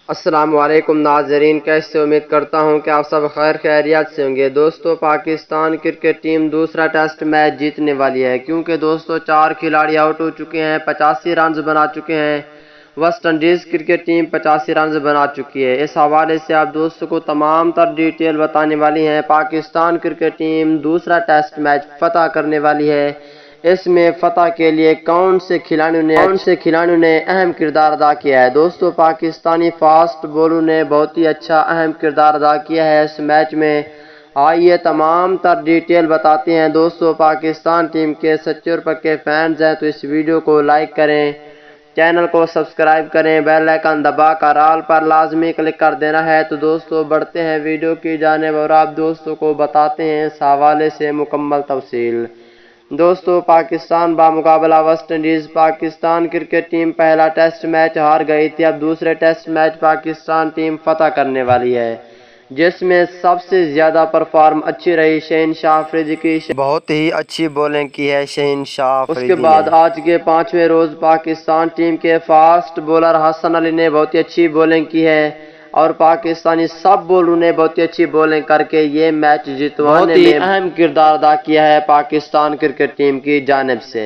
السلام علیکم ناظرین، کیسے امید کرتا ہوں کہ آپ سب خیر خیریت سے ہوں گے۔ دوستو، پاکستان کرکٹ ٹیم دوسرا ٹیسٹ میچ جیتنے والی ہے، کیونکہ دوستو 4 کھلاڑی آؤٹ ہو چکے ہیں، 85 رنز بنا چکے ہیں۔ West Indies cricket team 85 runs بنا چکی ہے۔ اس حوالے سے آپ دوستوں کو تمام تر ڈیٹیل بتانے والی ہیں۔ پاکستان کرکٹ ٹیم دوسرا ٹیسٹ میچ فتح کرنے والی ہے۔ اس میں فتح کے لیے کون سے کھلاڑیوں نے اہم کردار ادا کیا ہے؟ دوستو، پاکستانی فاسٹ بولر نے بہت ہی اچھا اہم کردار ادا کیا ہے اس میچ میں۔ آئیے تمام تر ڈیٹیل بتاتے ہیں۔ دوستو، پاکستان ٹیم کے سچے اور پکے فینز ہیں تو اس ویڈیو کو لائک کریں، چینل کو سبسکرائب کریں، بیل آئیکن دبا کر آل پر لازمی کلک کر دینا ہے۔ تو دوستو بڑھتے ہیں ویڈیو کی جانب اور آپ دوستوں کو بتاتے ہیں اس حوالے سے مکمل تفصیل۔ دوستو، پاکستان بمقابلہ West Indies Pakistan cricket team پہلا ٹیسٹ میچ ہار گئی تھی۔ اب دوسرے ٹیسٹ میچ پاکستان ٹیم فتح کرنے والی ہے، جس میں سب سے زیادہ پرفارم اچھی رہی شاندار افریدی کی۔ بہت ہی اچھی بولنگ کی ہے شاندار افریدی نے۔ اس کے بعد آج کے 5ویں روز پاکستان ٹیم کے فاسٹ بولر حسن علی نے بہت ہی اچھی بولنگ کی ہے اور پاکستانی سب بولروں نے بہت ہی اچھی بولنگ کر کے یہ میچ جتوانے میں اہم کردار ادا کیا ہے پاکستان کرکٹ ٹیم کی جانب سے۔